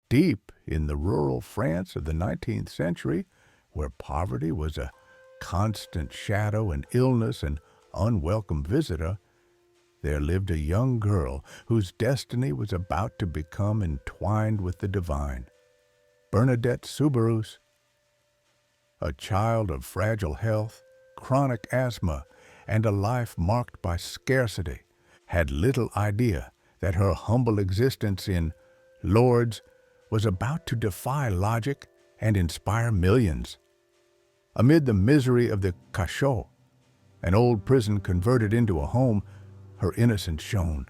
deep in the rural France of the 19th century, where poverty was a constant shadow and illness an unwelcome visitor, there lived a young girl whose destiny was about to become entwined with the divine. Bernadette Soubirous, a child of fragile health, chronic asthma, and a life marked by scarcity, had little idea that her humble existence in Lourdes was about to defy logic and inspire millions. Amid the misery of the cachot, an old prison converted into a home, her innocence shone,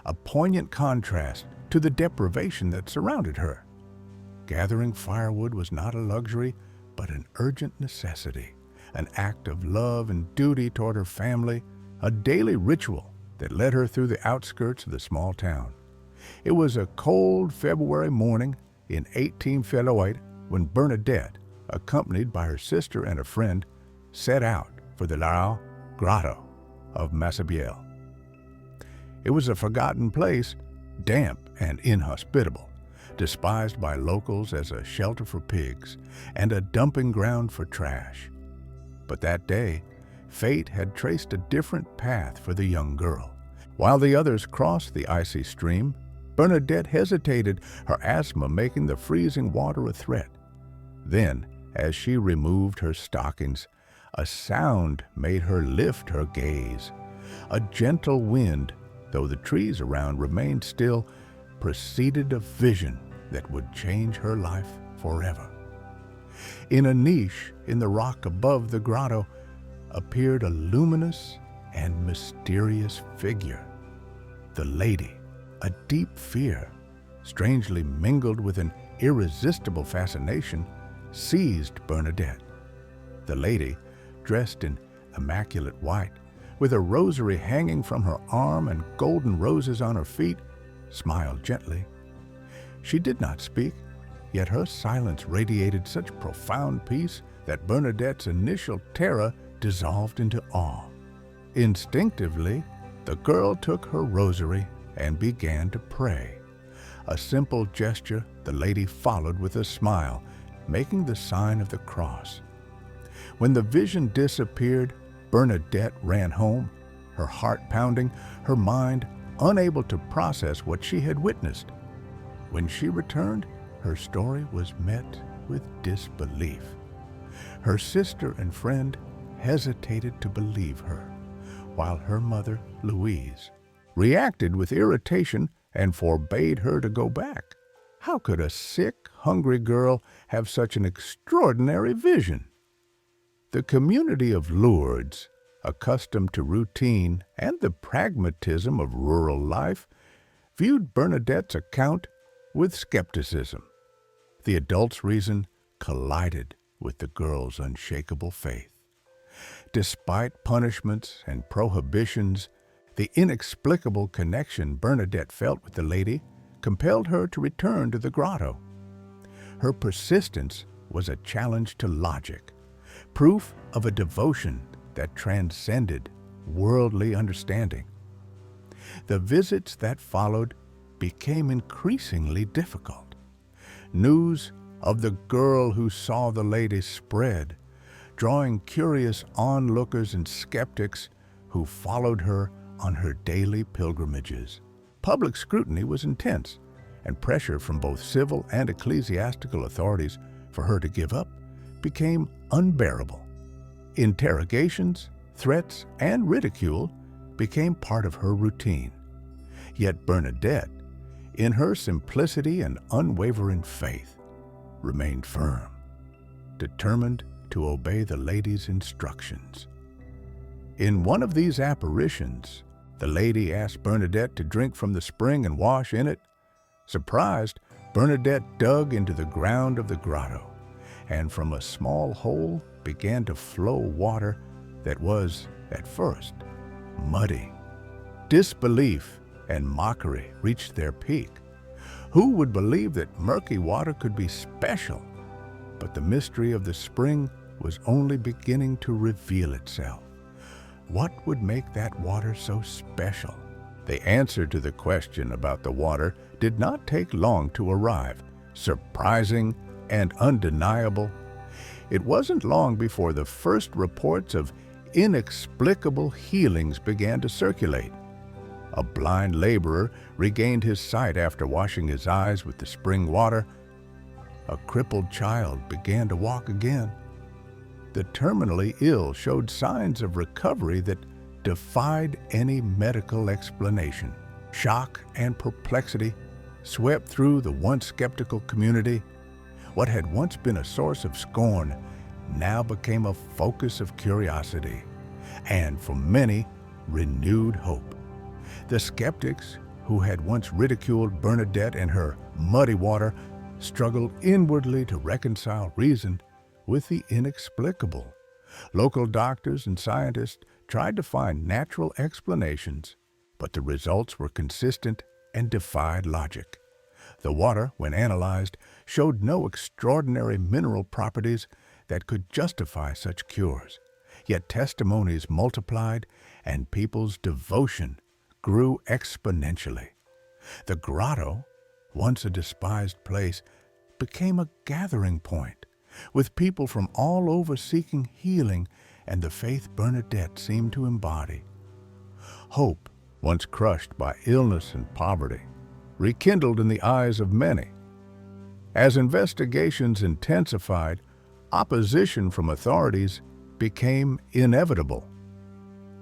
a poignant contrast to the deprivation that surrounded her. Gathering firewood was not a luxury, but an urgent necessity, an act of love and duty toward her family, a daily ritual that led her through the outskirts of the small town. It was a cold February morning in 1808 when Bernadette, accompanied by her sister and a friend, set out for the grotto of Massabielle. It was a forgotten place, damp and inhospitable, despised by locals as a shelter for pigs and a dumping ground for trash. But that day, fate had traced a different path for the young girl. While the others crossed the icy stream, Bernadette hesitated, her asthma making the freezing water a threat. Then, as she removed her stockings, a sound made her lift her gaze. A gentle wind, though the trees around remained still, preceded a vision that would change her life forever. In a niche in the rock above the grotto appeared a luminous and mysterious figure. The lady, a deep fear, strangely mingled with an irresistible fascination, seized Bernadette. The lady, dressed in immaculate white, with a rosary hanging from her arm and golden roses on her feet, smiled gently. She did not speak, yet her silence radiated such profound peace that Bernadette's initial terror dissolved into awe. Instinctively, the girl took her rosary and began to pray. A simple gesture the lady followed with a smile, making the sign of the cross. When the vision disappeared, Bernadette ran home, her heart pounding, her mind unable to process what she had witnessed. When she returned, her story was met with disbelief. Her sister and friend hesitated to believe her, while her mother, Louise, reacted with irritation and forbade her to go back. How could a sick, hungry girl have such an extraordinary vision? The community of Lourdes, accustomed to routine and the pragmatism of rural life, viewed Bernadette's account with skepticism. The adult's reason collided with the girl's unshakable faith. Despite punishments and prohibitions, the inexplicable connection Bernadette felt with the lady compelled her to return to the grotto. Her persistence was a challenge to logic, proof of a devotion that transcended worldly understanding. The visits that followed became increasingly difficult. News of the girl who saw the lady spread, drawing curious onlookers and skeptics who followed her on her daily pilgrimages. Public scrutiny was intense, and pressure from both civil and ecclesiastical authorities for her to give up became unbearable. Interrogations, threats, and ridicule became part of her routine. Yet Bernadette, in her simplicity and unwavering faith, remained firm, determined to obey the lady's instructions. In one of these apparitions, the lady asked Bernadette to drink from the spring and wash in it. Surprised, Bernadette dug into the ground of the grotto, and from a small hole began to flow water that was, at first, muddy. Disbelief and mockery reached their peak. Who would believe that murky water could be special? But the mystery of the spring was only beginning to reveal itself. What would make that water so special? The answer to the question about the water did not take long to arrive. surprising and undeniable. It wasn't long before the first reports of inexplicable healings began to circulate. A blind laborer regained his sight after washing his eyes with the spring water. A crippled child began to walk again. The terminally ill showed signs of recovery that defied any medical explanation. Shock and perplexity swept through the once skeptical community. What had once been a source of scorn now became a focus of curiosity, and for many, renewed hope. The skeptics, who had once ridiculed Bernadette and her muddy water, struggled inwardly to reconcile reason with the inexplicable. Local doctors and scientists tried to find natural explanations, but the results were consistent and defied logic. The water, when analyzed, showed no extraordinary mineral properties that could justify such cures. Yet testimonies multiplied and people's devotion grew exponentially. The grotto, once a despised place, became a gathering point, with people from all over seeking healing and the faith Bernadette seemed to embody. Hope, once crushed by illness and poverty, rekindled in the eyes of many. As investigations intensified, opposition from authorities became inevitable.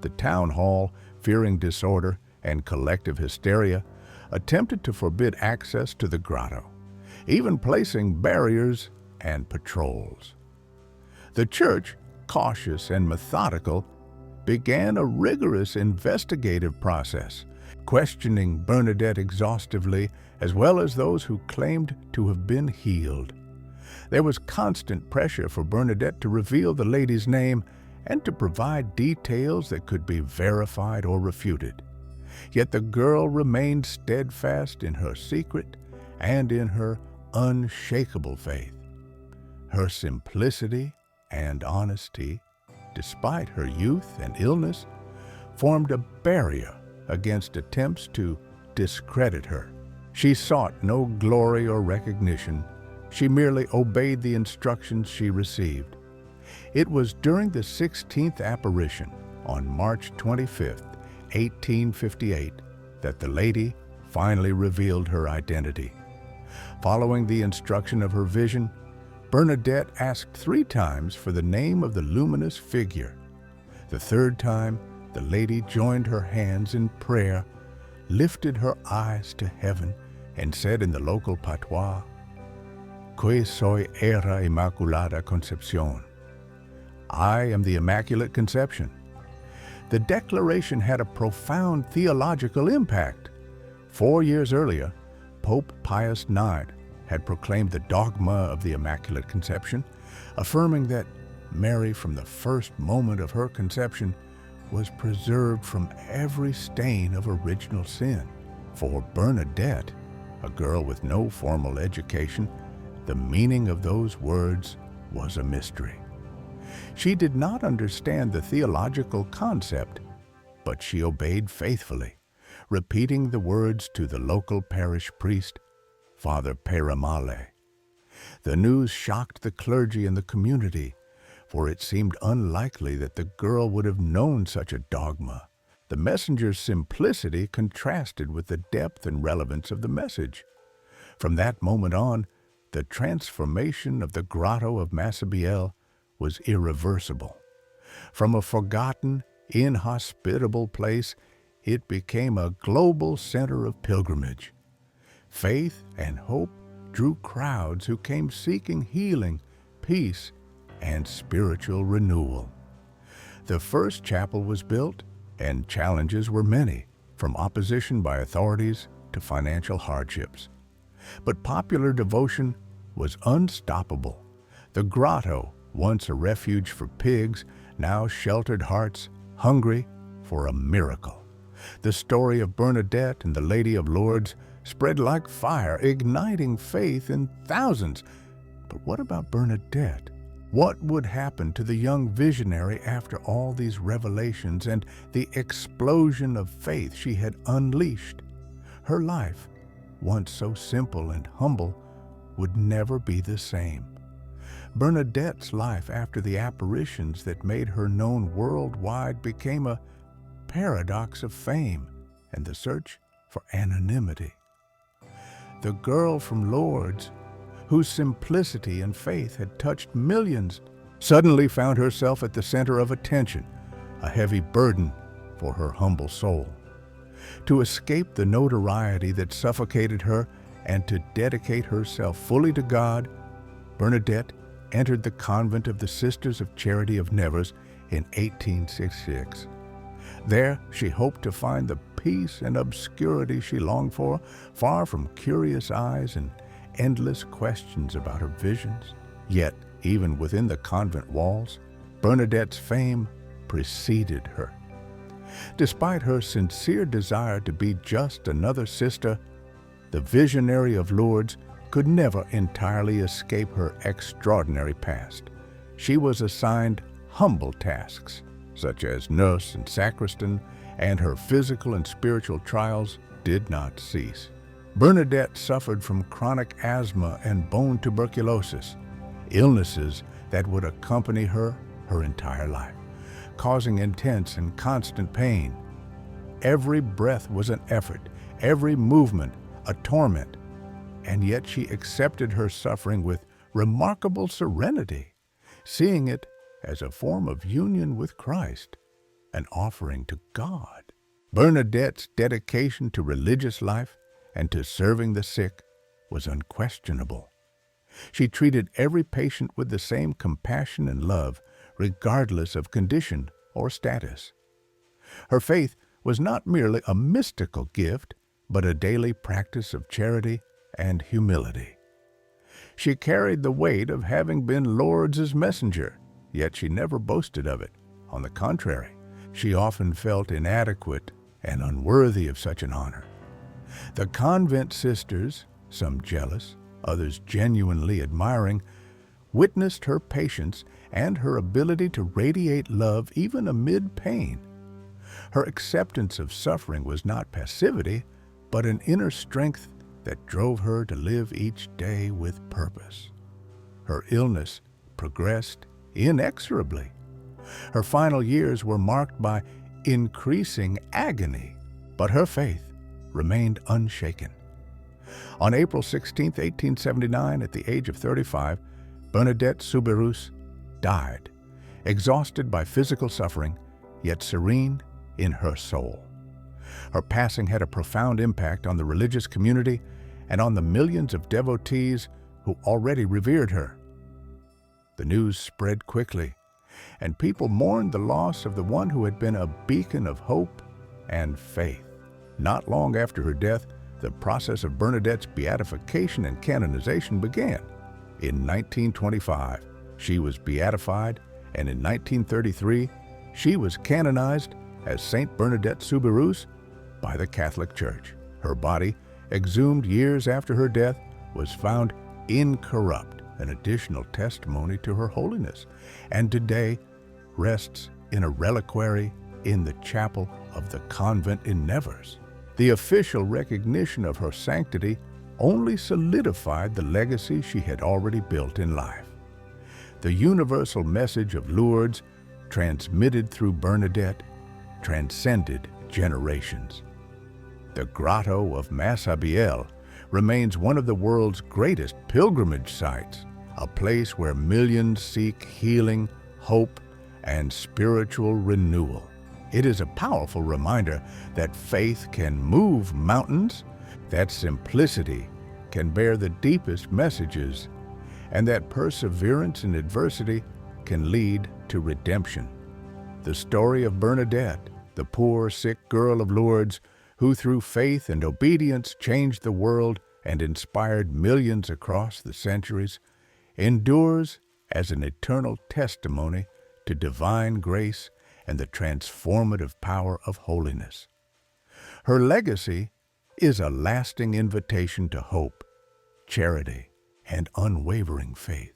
The town hall, fearing disorder and collective hysteria, attempted to forbid access to the grotto, even placing barriers and patrols. The church, cautious and methodical, began a rigorous investigative process, questioning Bernadette exhaustively, as well as those who claimed to have been healed. There was constant pressure for Bernadette to reveal the lady's name and to provide details that could be verified or refuted. Yet the girl remained steadfast in her secret and in her unshakable faith. Her simplicity and honesty, despite her youth and illness, formed a barrier against attempts to discredit her. She sought no glory or recognition. She merely obeyed the instructions she received. It was during the 16th apparition on March 25, 1858, that the lady finally revealed her identity. Following the instruction of her vision, Bernadette asked 3 times for the name of the luminous figure. The 3rd time, the lady joined her hands in prayer, lifted her eyes to heaven, and said in the local patois, "Que soy era Immaculate Conception." I am the Immaculate Conception. The declaration had a profound theological impact. 4 years earlier, Pope Pius IX had proclaimed the dogma of the Immaculate Conception, affirming that Mary, from the first moment of her conception, was preserved from every stain of original sin. For Bernadette, a girl with no formal education, the meaning of those words was a mystery. She did not understand the theological concept, but she obeyed faithfully, repeating the words to the local parish priest, Father Peramale. The news shocked the clergy and the community, for it seemed unlikely that the girl would have known such a dogma. The messenger's simplicity contrasted with the depth and relevance of the message. From that moment on, the transformation of the grotto of Massabielle was irreversible. From a forgotten, inhospitable place, it became a global center of pilgrimage. Faith and hope drew crowds who came seeking healing, peace, and spiritual renewal. The first chapel was built, and challenges were many, from opposition by authorities to financial hardships. But popular devotion was unstoppable. The grotto, once a refuge for pigs, now sheltered hearts hungry for a miracle. The story of Bernadette and the Lady of Lourdes spread like fire, igniting faith in thousands. But what about Bernadette? What would happen to the young visionary after all these revelations and the explosion of faith she had unleashed? Her life, once so simple and humble, would never be the same. Bernadette's life after the apparitions that made her known worldwide became a paradox of fame and the search for anonymity. The girl from Lourdes, whose simplicity and faith had touched millions, suddenly found herself at the center of attention, a heavy burden for her humble soul. To escape the notoriety that suffocated her and to dedicate herself fully to God, Bernadette entered the convent of the Sisters of Charity of Nevers in 1866. There, she hoped to find the peace and obscurity she longed for, far from curious eyes and endless questions about her visions. Yet, even within the convent walls, Bernadette's fame preceded her. Despite her sincere desire to be just another sister, the visionary of Lourdes could never entirely escape her extraordinary past. She was assigned humble tasks, such as nurse and sacristan, and her physical and spiritual trials did not cease. Bernadette suffered from chronic asthma and bone tuberculosis, illnesses that would accompany her entire life, causing intense and constant pain. Every breath was an effort, every movement a torment, and yet she accepted her suffering with remarkable serenity, seeing it as a form of union with Christ, an offering to God. Bernadette's dedication to religious life and to serving the sick was unquestionable. She treated every patient with the same compassion and love, regardless of condition or status. Her faith was not merely a mystical gift, but a daily practice of charity and humility. She carried the weight of having been Lourdes' messenger, yet she never boasted of it. On the contrary, she often felt inadequate and unworthy of such an honor. The convent sisters, some jealous, others genuinely admiring, witnessed her patience and her ability to radiate love even amid pain. Her acceptance of suffering was not passivity, but an inner strength that drove her to live each day with purpose. Her illness progressed inexorably. Her final years were marked by increasing agony, but her faith remained unshaken. On April 16, 1879, at the age of 35, Bernadette Soubirous died, exhausted by physical suffering, yet serene in her soul. Her passing had a profound impact on the religious community and on the millions of devotees who already revered her. The news spread quickly, and people mourned the loss of the one who had been a beacon of hope and faith. Not long after her death, the process of Bernadette's beatification and canonization began. In 1925, she was beatified, and in 1933, she was canonized as Saint Bernadette Soubirous by the Catholic Church. Her body, exhumed years after her death, was found incorrupt, an additional testimony to her holiness, and today rests in a reliquary in the chapel of the convent in Nevers. The official recognition of her sanctity only solidified the legacy she had already built in life. The universal message of Lourdes, transmitted through Bernadette, transcended generations. The grotto of Massabielle remains one of the world's greatest pilgrimage sites, a place where millions seek healing, hope, and spiritual renewal. It is a powerful reminder that faith can move mountains, that simplicity can bear the deepest messages, and that perseverance in adversity can lead to redemption. The story of Bernadette, the poor, sick girl of Lourdes, who through faith and obedience changed the world and inspired millions across the centuries, endures as an eternal testimony to divine grace and the transformative power of holiness. Her legacy is a lasting invitation to hope, charity, and unwavering faith.